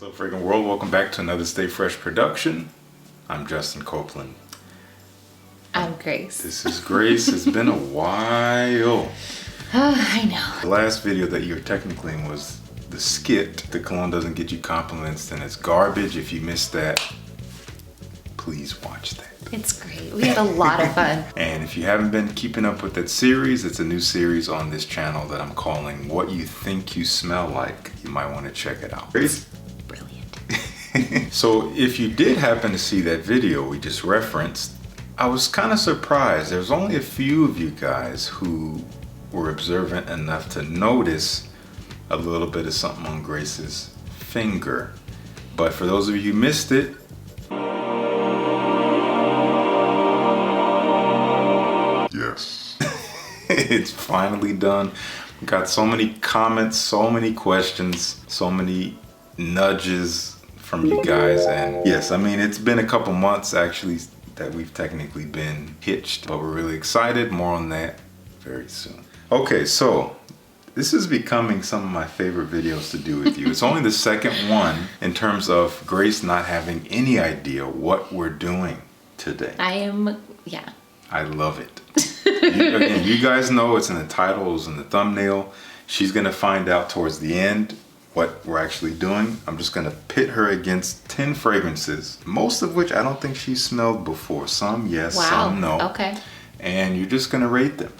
What's up, Fragrant World? Welcome back to another Stay Fresh production. I'm Justin Copeland. I'm Grace. This is Grace. It's been a while. I know. The last video that you were technically in was the skit. The cologne doesn't get you compliments, then it's garbage. If you missed that, please watch that. It's great. We had a lot of fun. And if you haven't been keeping up with that series, it's a new series on this channel that I'm calling What You Think You Smell Like. You might want to check it out. Grace? Brilliant. So if you did happen to see that video we just referenced, I was kind of surprised. There was only a few of you guys who were observant enough to notice a little bit of something on Grace's finger. But for those of you who missed it, yes, it's finally done. Got so many comments, so many questions, so many nudges from you guys. And yes, I mean, it's been a couple months actually that we've technically been hitched, but we're really excited. More on that very soon. Okay, so this is becoming some of my favorite videos to do with you. It's only the second one in terms of Grace not having any idea what we're doing today. Yeah. I love it. Again, you guys know it's in the title, it's in the thumbnail. She's gonna find out towards the end what we're actually doing. I'm just gonna pit her against 10 fragrances, most of which I don't think she's smelled before. Some yes, some no. Okay. And you're just gonna rate them.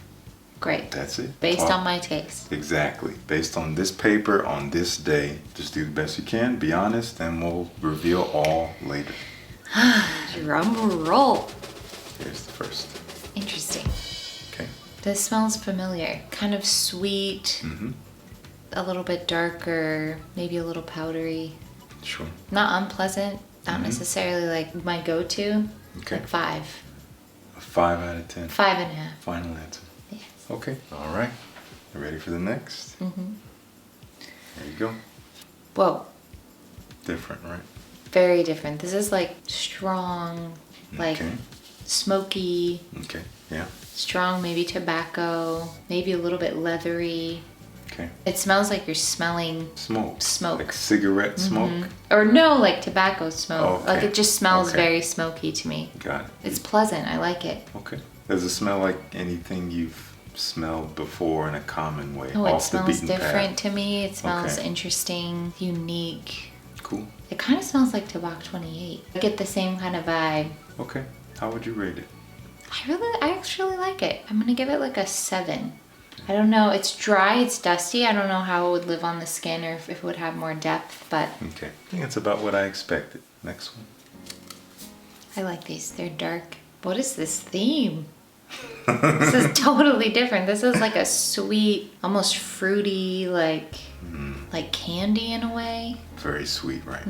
Great. That's it. Based on my taste. Exactly. Based on this paper, on this day. Just do the best you can, be honest, and we'll reveal all later. Drum roll. Here's the first. Interesting. Okay. This smells familiar. Kind of sweet. Mm-hmm. A little bit darker. Maybe a little powdery. Sure. Not unpleasant. Not necessarily like my go-to. Okay. Like 5. A 5 out of 10. 5.5. Final answer. Yes. Okay. All right. You ready for the next? Mm-hmm. There you go. Whoa. Different, right? Very different. This is like strong, like Okay. smoky, Okay. Yeah. strong, maybe tobacco, maybe a little bit leathery. Okay. It smells like you're smelling Smoke. smoke. Like cigarette smoke? Or no, like tobacco smoke. Okay. Like it just smells Okay. very smoky to me. Got it. It's pleasant. I like it. Okay. Does it smell like anything you've smelled before in a common way? Oh, it off the smells beaten different path? to me. It smells Okay. interesting, unique. Cool. It kind of smells like Tobacco 28. I get the same kind of vibe. Okay. How would you rate it? I actually like it. I'm gonna give it like a 7. I don't know, it's dry, it's dusty. I don't know how it would live on the skin or if it would have more depth, but Okay. I think it's about what I expected. Next one. I like these. They're dark. What is this theme? This is totally different. This is like a sweet, almost fruity, like candy in a way. Very sweet, right?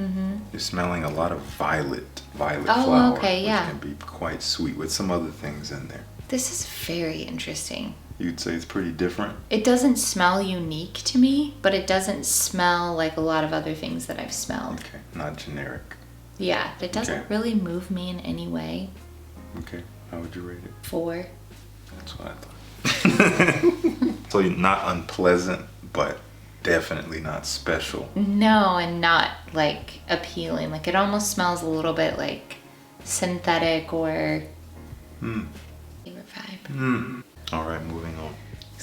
You're smelling a lot of violet Oh, flower, okay, yeah. which can be quite sweet with some other things in there. This is very interesting. You'd say it's pretty different? It doesn't smell unique to me, but it doesn't smell like a lot of other things that I've smelled. Okay, not generic. Yeah, it doesn't Okay. really move me in any way. Okay, how would you rate it? 4. That's what I thought. So you're not unpleasant, but definitely not special. No, and not like appealing. Like it almost smells a little bit like synthetic or favorite vibe. All right, moving on.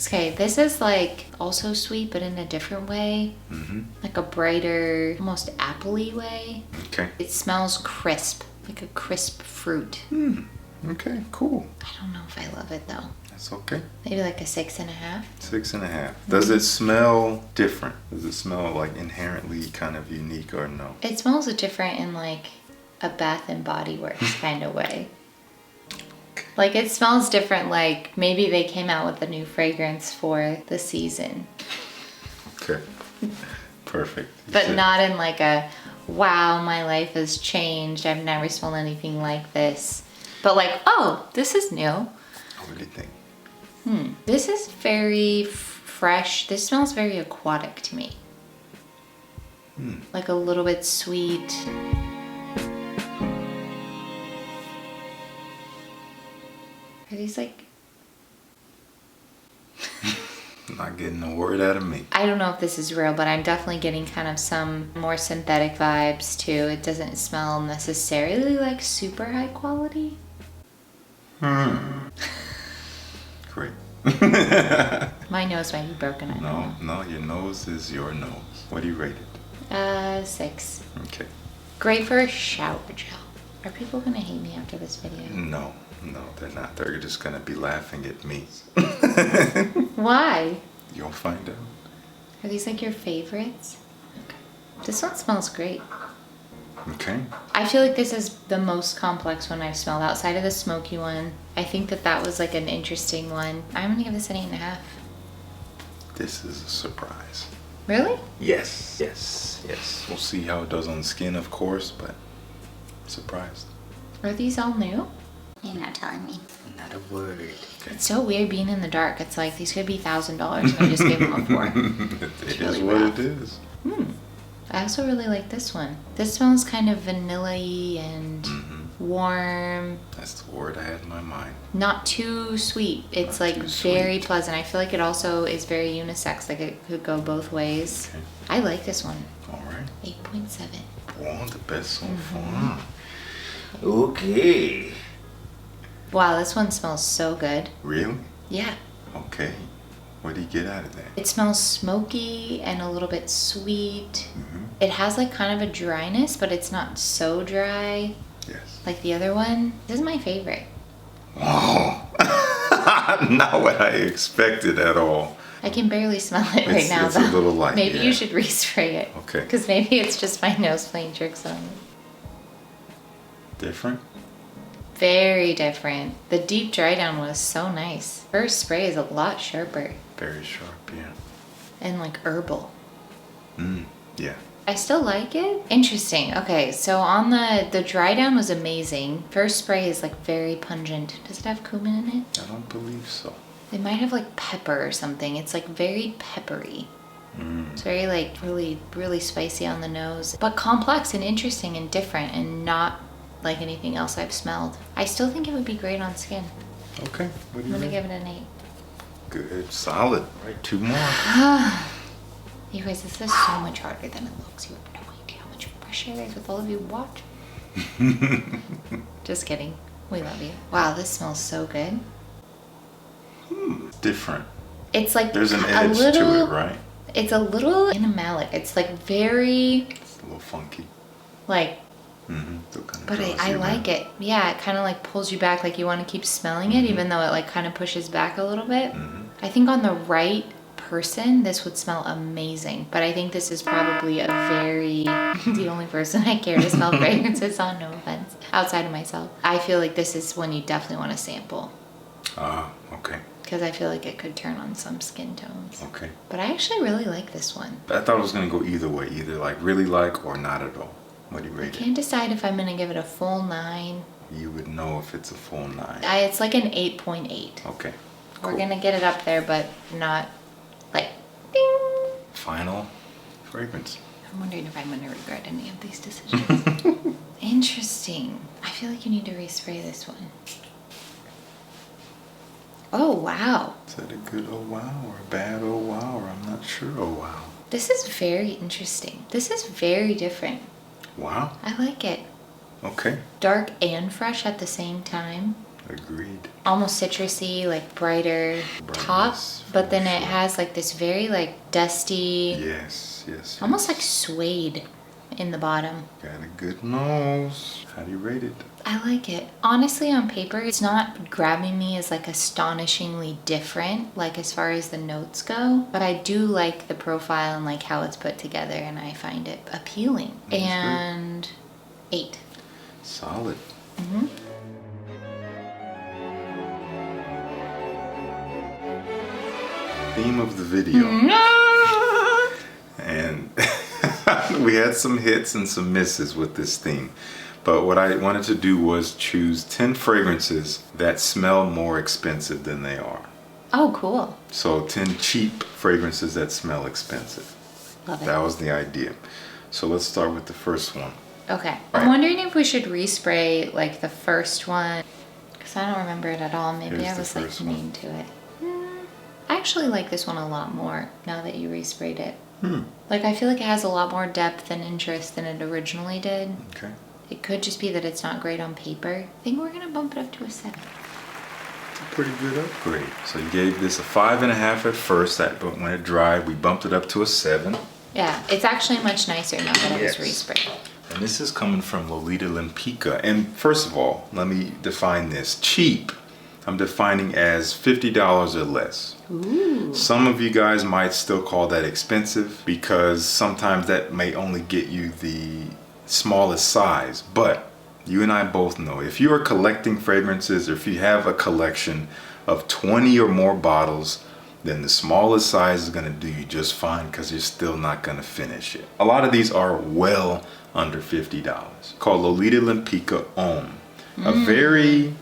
Okay, this is like also sweet, but in a different way. Like a brighter, almost apple-y way. Okay. It smells crisp, like a crisp fruit. Okay, cool. I don't know if I love it though. That's okay. Maybe like a 6.5. 6.5. Does it smell different? Does it smell like inherently kind of unique or no? It smells different in like a Bath and Body Works kind of way. Like it smells different, like maybe they came out with a new fragrance for the season. Okay. Perfect. But not in like a, wow, my life has changed. I've never smelled anything like this. But like, oh, this is new. What do you think? This is very fresh. This smells very aquatic to me. Like a little bit sweet. Are these like... Not not getting a word out of me. I don't know if this is real, but I'm definitely getting kind of some more synthetic vibes too. It doesn't smell necessarily like super high quality. Great. My nose might be broken. I don't know. No, your nose is your nose. What do you rate it? 6. Okay. Great for a shower gel. Are people gonna hate me after this video? No, they're not. They're just gonna be laughing at me. Why? You'll find out. Are these like your favorites? Okay. This one smells great. Okay. I feel like this is the most complex one I've smelled outside of the smoky one. I think that was like an interesting one. I'm gonna give this an 8.5. This is a surprise. Really? Yes. We'll see how it does on skin, of course, but surprised. Are these all new? You're not telling me. Not a word. Okay. It's so weird being in the dark. It's like these could be $1,000 and I just gave them a 4. It really is what rough. it is. I also really like this one. This smells kind of vanilla-y and warm. That's the word I had in my mind. Not too sweet. It's Not like too very sweet. far. I feel like it also is very unisex. Like it could go both ways. Okay. I like this one. All right. 8.7. Well, the best so far. Okay. Wow, this one smells so good. Really? Yeah. Okay. What do you get out of that? It smells smoky and a little bit sweet. It has like kind of a dryness, but it's not so dry Yes. like the other one. This is my favorite. Oh. Not what I expected at all. I can barely smell it right now It's though. a little light. Maybe yeah. you should respray it. Okay. Because maybe it's just my nose playing tricks on me. Different? Very different. The deep dry down was so nice. First spray is a lot sharper Very sharp, yeah. and like herbal. Yeah. I still like it. Interesting. Okay, so on the dry down was amazing. First spray is like very pungent. Does it have cumin in it? I don't believe so. It might have like pepper or something. It's like very peppery. It's very like really spicy on the nose, but complex and interesting and different and not like anything else I've smelled. I still think it would be great on skin. Okay. What do I'm you gonna rate? give it an 8. Good. Solid. Right. 2 more. You guys, this is so much harder than it looks. You have no idea how much pressure there is with all of you watch. Just kidding. We love you. Wow, this smells so good. Different. It's like There's an a edge little, to it, right? It's a little animalic. It's like very It's a little funky. like, Still kind of but draws I you like in. it. Yeah, it kind of like pulls you back. Like you want to keep smelling it, even though it like kind of pushes back a little bit. I think on the right person, this would smell amazing. But I think this is probably a very, the only person I care to smell fragrances on, no offense, outside of myself. I feel like this is one you definitely want to sample. Ah, okay. Because I feel like it could turn on some skin tones. Okay. But I actually really like this one. I thought it was going to go either way. Either like really like or not at all. What do you I rate it? can't decide if I'm going to give it a full 9. You would know if it's a full 9. It's like an 8.8. Okay. We're Cool. going to get it up there, but not like ding. Final fragrance. I'm wondering if I'm going to regret any of these decisions. Interesting. I feel like you need to respray this one. Oh, wow. Is that a good oh wow or a bad oh wow, or I'm not sure oh wow? This is very interesting. This is very different. Wow. I like it. Okay. Dark and fresh at the same time. Agreed. Almost citrusy, like brighter Brightness, top, but then for it sure. has like this very like dusty, Yes. almost like yes. suede in the bottom. Got a good nose. How do you rate it? I like it. Honestly, on paper, it's not grabbing me as like astonishingly different, like as far as the notes go, but I do like the profile and like how it's put together, and I find it appealing. That's good. And 8. Solid. Theme of the video. And we had some hits and some misses with this theme. But what I wanted to do was choose 10 fragrances that smell more expensive than they are. Oh, cool. So 10 cheap fragrances that smell expensive. Love it. That was the idea. So let's start with the first one. Okay. Right. I'm wondering if we should respray like the first one, because I don't remember it at all. Maybe Here's I the was like first one. mean to it. I actually like this one a lot more now that you resprayed it. Like, I feel like it has a lot more depth and interest than it originally did. Okay. It could just be that it's not great on paper. I think we're gonna bump it up to a 7. It's a pretty good upgrade. So you gave this a 5.5 at first, but when it dried, we bumped it up to a 7. Yeah, it's actually much nicer now that it was Yes. resprayed. And this is coming from Lolita Limpica. And first of all, let me define this. Cheap, I'm defining as $50 or less. Ooh. Some of you guys might still call that expensive because sometimes that may only get you the smallest size. But you and I both know if you are collecting fragrances or if you have a collection of 20 or more bottles, then the smallest size is going to do you just fine because you're still not going to finish it. A lot of these are well under $50. Called Lolita Limpica Homme. A very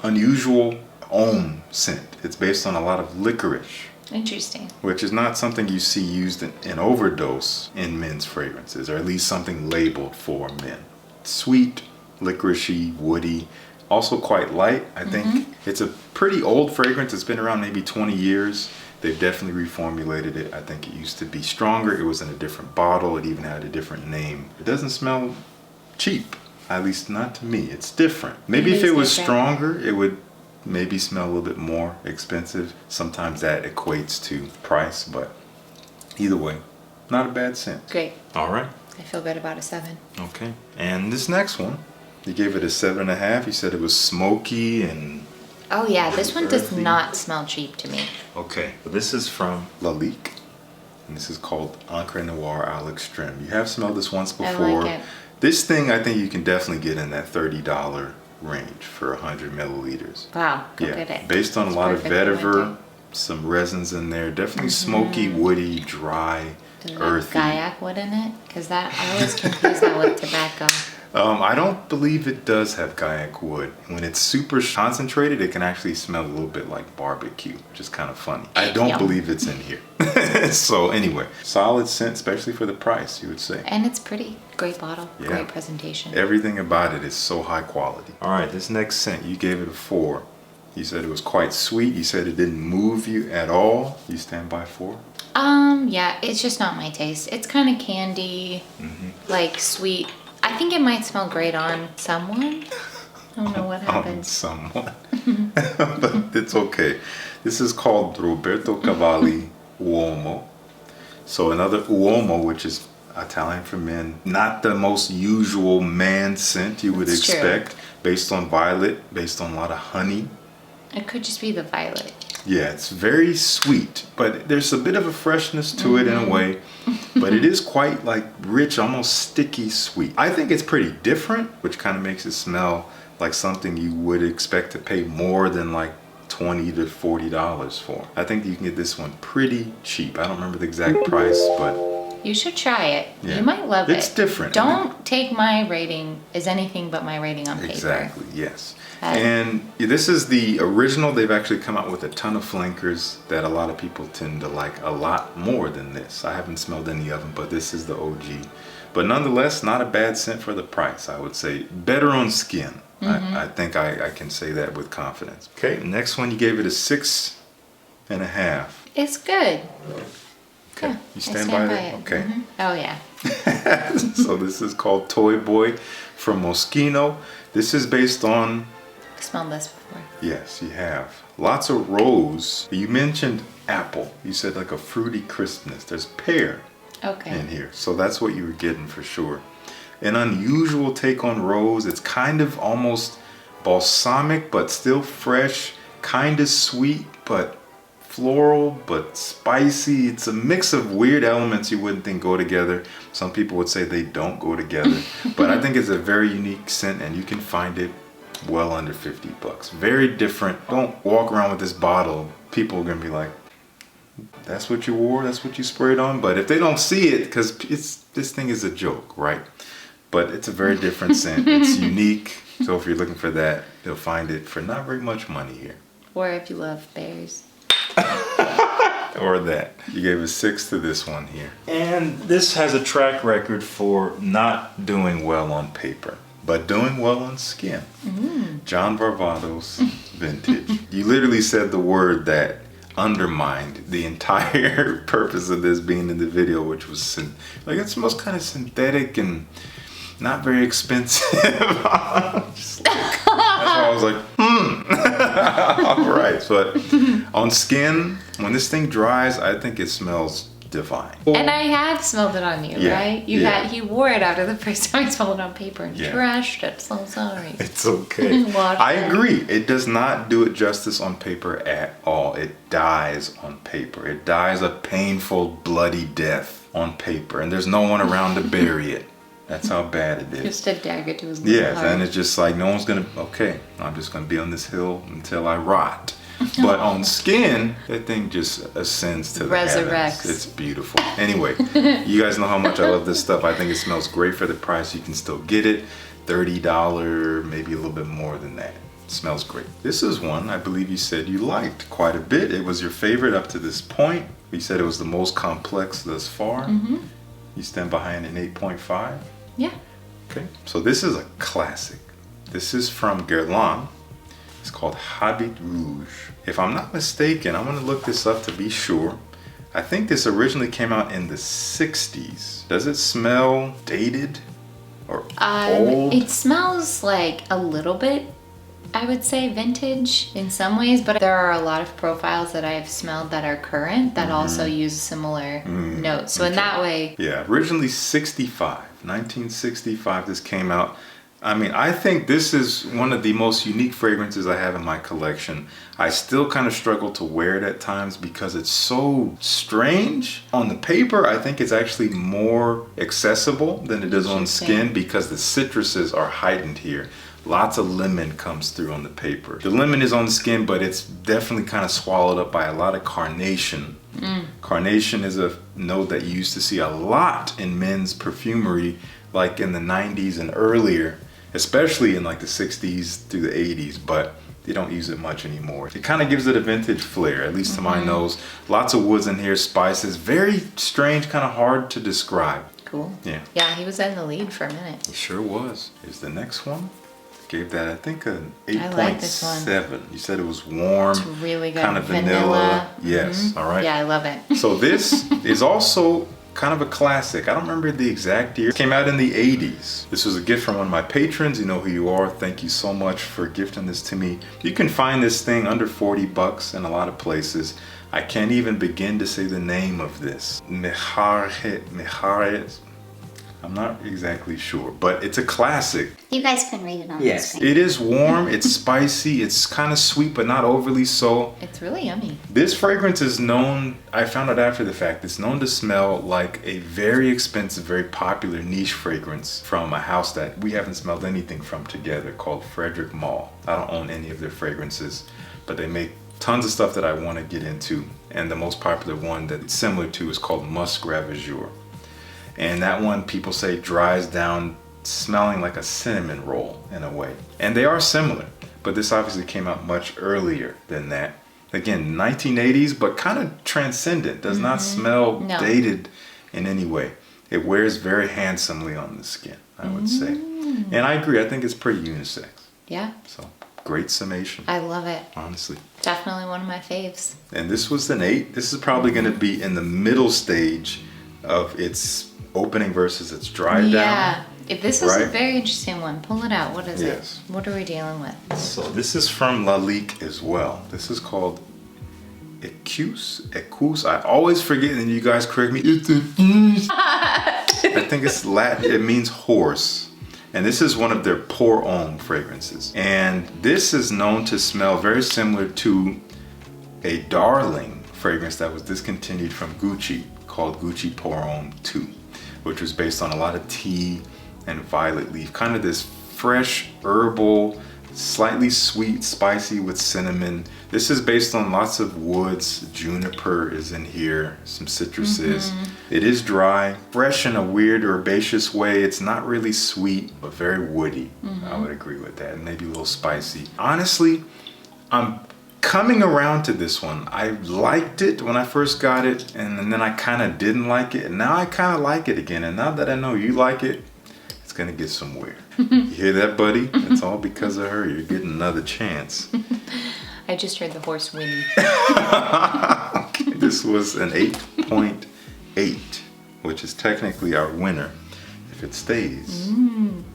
unusual Homme scent. It's based on a lot of licorice, Interesting. which is not something you see used in overdose in men's fragrances, or at least something labeled for men. Sweet, licoricey, woody, also quite light. I think it's a pretty old fragrance. It's been around maybe 20 years. They've definitely reformulated it. I think it used to be stronger. It was in a different bottle. It even had a different name. It doesn't smell cheap, at least not to me. It's different. Maybe if it was stronger, it would maybe smell a little bit more expensive. Sometimes that equates to price, but either way, not a bad scent. Great. All right. I feel good about a 7. Okay. And this next one, you gave it a 7.5. You said it was smoky and... Oh yeah, this one does Earthy. not smell cheap to me. Okay. This is from Lalique. And this is called Encre Noir à l'Extrême. You have smelled this once before. I like it. This thing, I think you can definitely get in that $30 range for 100 milliliters. Wow, go Yeah, get it. based on It's a lot of perfect for vetiver, winter. some resins in there. Definitely smoky, woody, dry, Does it earthy. have Gaiac wood in it? Because I always confuse that with tobacco. I don't believe it does have Gaiac wood. When it's super concentrated, it can actually smell a little bit like barbecue, which is kind of funny. I don't Yum. believe it's in here. So anyway, solid scent, especially for the price, you would say. And it's pretty. Great bottle. Yeah. Great presentation. Everything about it is so high quality. All right, this next scent, you gave it a 4. You said it was quite sweet. You said it didn't move you at all. You stand by 4? Yeah, it's just not my taste. It's kind of candy, like sweet. I think it might smell great on someone. I don't know what On happened. someone. But it's okay. This is called Roberto Cavalli Uomo. So another Uomo, which is Italian for men. Not the most usual man scent you would That's true. expect. Based on violet, based on a lot of honey. It could just be the violet. Yeah, it's very sweet, but there's a bit of a freshness to it in a way. But it is quite like rich, almost sticky sweet. I think it's pretty different, which kind of makes it smell like something you would expect to pay more than like $20 to $40 for. I think you can get this one pretty cheap. I don't remember the exact price, but You should try it. Yeah. You might love it. It's different. Don't take my rating as anything but my rating on paper. exactly, yes. Okay. And this is the original. They've actually come out with a ton of flankers that a lot of people tend to like a lot more than this. I haven't smelled any of them, but this is the OG. But nonetheless, not a bad scent for the price, I would say. Better on skin. I think I can say that with confidence. Okay, next one, you gave it a 6.5. It's good. Okay, Yeah, you I stand by that? it. Okay. Oh yeah. So this is called Toy Boy from Moschino. This is based on, I smelled this before. yes, you have. Lots of rose. You mentioned apple. You said like a fruity crispness. There's pear Okay. in here. So that's what you were getting for sure. An unusual take on rose. It's kind of almost balsamic, but still fresh. Kind of sweet, but floral, but spicy. It's a mix of weird elements you wouldn't think go together. Some people would say they don't go together. But I think it's a very unique scent, and you can find it well under $50. Very different. Don't walk around with this bottle. People are going to be like, that's what you wore? That's what you sprayed on? But if they don't see it, because this thing is a joke, right? But it's a very different scent. It's unique. So if you're looking for that, you'll find it for not very much money here. Or if you love bears. Or that. You gave a 6 to this one here. And this has a track record for not doing well on paper, but doing well on skin. John Varvatos Vintage. You literally said the word that undermined the entire purpose of this being in the video, which was like it smells kind of synthetic and not very expensive. That's why I was like, all right. But on skin, when this thing dries, I think it smells divine. And I had smelled it on you, right? You wore it after the first time I smelled it on paper and trashed it. So sorry. It's okay. I agree. It does not do it justice on paper at all. It dies on paper. It dies a painful, bloody death on paper, and there's no one around to bury it. That's how bad it is. Just a dagger to his little heart. And it's just like no one's gonna. Okay, I'm just gonna be on this hill until I rot. But on skin, that thing just ascends to the heavens. It's beautiful. Anyway, you guys know how much I love this stuff. I think it smells great for the price. You can still get it. $30, maybe a little bit more than that. It smells great. This is one I believe you said you liked quite a bit. It was your favorite up to this point. You said it was the most complex thus far. You stand behind an 8.5? Yeah. Okay, so this is a classic. This is from Guerlain. It's called Habit Rouge. If I'm not mistaken, I'm gonna look this up to be sure. I think this originally came out in the 60s. Does it smell dated or old? It smells like a little bit, I would say, vintage in some ways, but there are a lot of profiles that I've smelled that are current that also use similar notes. So in that way. Yeah, originally 1965 this came out. I mean, I think this is one of the most unique fragrances I have in my collection. I still kind of struggle to wear it at times because it's so strange. On the paper, I think it's actually more accessible than it is on skin because the citruses are heightened here. Lots of lemon comes through on the paper. The lemon is on the skin, but it's definitely kind of swallowed up by a lot of carnation. Carnation is a note that you used to see a lot in men's perfumery, like in the 90s and earlier, especially in like the 60s through the 80s, but they don't use it much anymore. It kind of gives it a vintage flair, at least to my nose. Lots of woods in here, spices, very strange, kind of hard to describe. Cool. Yeah. Yeah, he was in the lead for a minute. He sure was. Here's the next one. Gave that, I think, an 8.7. I like this one. You said it was warm. It's really good. Kind of vanilla. Yes, all right. Yeah, I love it. So this is also kind of a classic. I don't remember the exact year. It came out in the 80s. This was a gift from one of my patrons. You know who you are. Thank you so much for gifting this to me. You can find this thing under $40 in a lot of places. I can't even begin to say the name of this. Meharet. I'm not exactly sure, but it's a classic. You guys can read it on the screen. It is warm, it's spicy, it's kind of sweet, but not overly so. It's really yummy. This fragrance is known, I found out after the fact, it's known to smell like a very expensive, very popular niche fragrance from a house that we haven't smelled anything from together called Frederick Mall. I don't own any of their fragrances, but they make tons of stuff that I want to get into. And the most popular one that it's similar to is called Musk Ravageur. And that one, people say, dries down smelling like a cinnamon roll in a way. And they are similar, but this obviously came out much earlier than that. Again, 1980s, but kind of transcendent. Does not smell dated in any way. It wears very handsomely on the skin, I would say. And I agree, I think it's pretty unisex. Yeah. So, great summation. I love it. Honestly. Definitely one of my faves. And this was an 8. This is probably going to be in the middle stage of its opening versus its dry down. Yeah. If this is a very interesting one, pull it out. What is it? What are we dealing with? So this is from Lalique as well. This is called Ecus. I always forget, and you guys correct me. It's I think it's Latin. It means horse. And this is one of their pour homme fragrances. And this is known to smell very similar to a Darling fragrance that was discontinued from Gucci called Gucci Pour Homme 2, which was based on a lot of tea and violet leaf. Kind of this fresh, herbal, slightly sweet, spicy with cinnamon. This is based on lots of woods. Juniper is in here, some citruses. It is dry, fresh in a weird herbaceous way. It's not really sweet, but very woody. I would agree with that. Maybe a little spicy. Honestly, I'm coming around to this one. I liked it when I first got it, and then I kind of didn't like it, and now I kind of like it again. And now that I know you like it, it's gonna get somewhere. You hear that, buddy? It's all because of her. You're getting another chance. I just heard the horse whinny. Okay, this was an 8.8, which is technically our winner if it stays.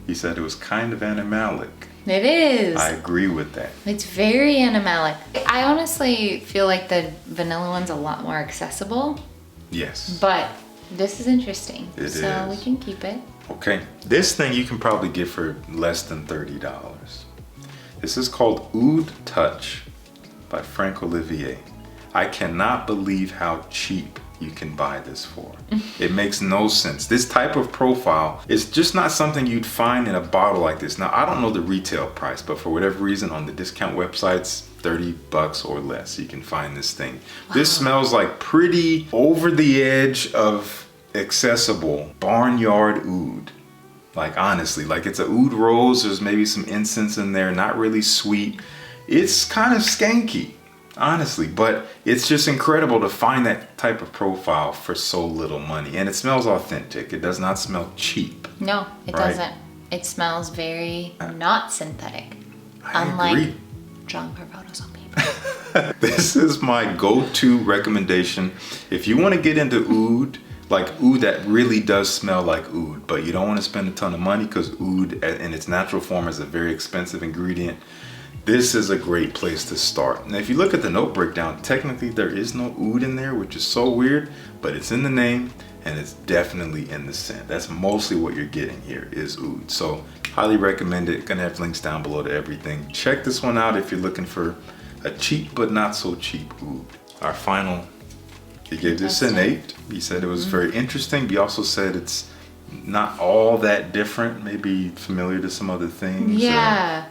He said it was kind of animalic. It is. I agree with that. It's very animalic. I honestly feel like the vanilla one's a lot more accessible. Yes. But this is interesting. It so is. we can keep it. Okay. This thing you can probably get for less than $30. This is called Oud Touch by Frank Olivier. I cannot believe how cheap you can buy this for. It makes no sense. This type of profile is just not something you'd find in a bottle like this. Now, I don't know the retail price, but for whatever reason on the discount websites, $30 or less, you can find this thing. Wow. This smells like pretty over the edge of accessible barnyard oud. Like honestly, like it's a oud rose. There's maybe some incense in there, not really sweet. It's kind of skanky, honestly, but it's just incredible to find that type of profile for so little money. And it smells authentic. It does not smell cheap. No, it right? doesn't. It smells very not synthetic. I unlike agree. John Parvado's on paper. This is my go-to recommendation. If you want to get into oud, like oud that really does smell like oud, but you don't want to spend a ton of money because oud in its natural form is a very expensive ingredient. This is a great place to start. And if you look at the note breakdown, technically there is no oud in there, which is so weird, but it's in the name and it's definitely in the scent. That's mostly what you're getting here is oud. So highly recommend it. Gonna have links down below to everything. Check this one out if you're looking for a cheap but not so cheap oud. Our final, he gave this an 8. He said it was very interesting. He also said it's not all that different, maybe familiar to some other things. Yeah.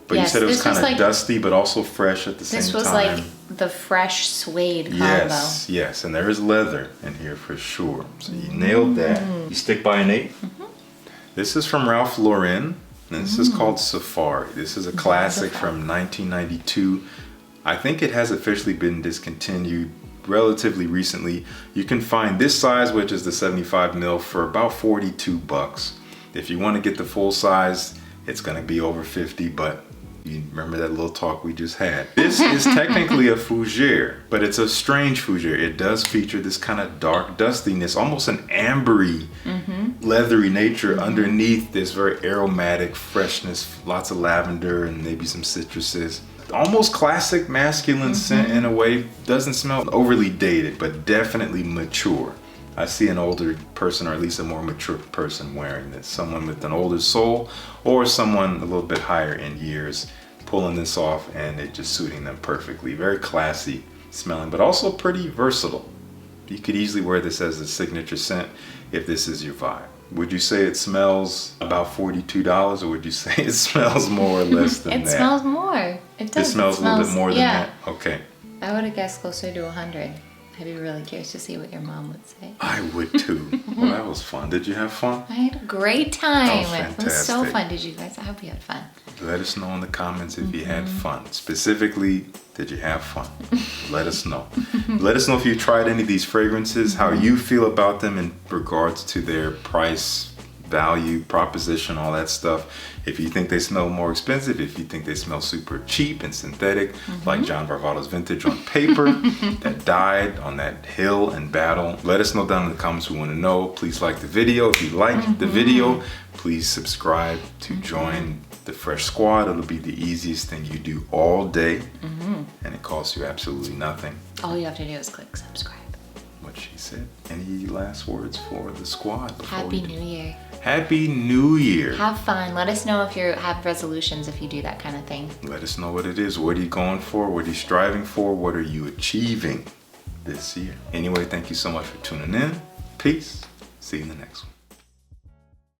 But yes, you said it was kind of like, dusty, but also fresh at the same time. This was like the fresh suede combo. Yes, yes, and there is leather in here for sure. So you nailed that. You stick by an 8. This is from Ralph Lauren, and this is called Safari. This is a classic from 1992. I think it has officially been discontinued relatively recently. You can find this size, which is the 75 mil, for about $42. If you want to get the full size, it's going to be over 50, but you remember that little talk we just had. This is technically a fougere, but it's a strange fougere. It does feature this kind of dark dustiness, almost an ambery, leathery nature underneath this very aromatic freshness, lots of lavender and maybe some citruses. Almost classic masculine scent in a way. Doesn't smell overly dated, but definitely mature. I see an older person, or at least a more mature person wearing this. Someone with an older soul, or someone a little bit higher in years, pulling this off and it just suiting them perfectly. Very classy smelling, but also pretty versatile. You could easily wear this as a signature scent if this is your vibe. Would you say it smells about $42, or would you say it smells more or less than that? It smells more. It does. It smells a little bit more than that? Okay. I would have guessed closer to 100. I'd be really curious to see what your mom would say. I would too. Well, that was fun. Did you have fun? I had a great time. Oh, it was so fantastic. fun. Did you guys? I hope you had fun. Let us know in the comments if you had fun. Specifically, did you have fun? Let us know. Let us know if you tried any of these fragrances, how you feel about them in regards to their price, value, proposition, all that stuff. If you think they smell more expensive, if you think they smell super cheap and synthetic, like John Parvado's vintage on paper that died on that hill and battle, let us know down in the comments. We want to know. Please like the video. If you liked the video, please subscribe to join the Fresh Squad. It'll be the easiest thing you do all day, and it costs you absolutely nothing. All you have to do is click subscribe. What she said. Any last words for the squad? Happy New Year. Happy New Year. Have fun. Let us know if you have resolutions, if you do that kind of thing. Let us know what it is. What are you going for? What are you striving for? What are you achieving this year? Anyway, thank you so much for tuning in. Peace. See you in the next one.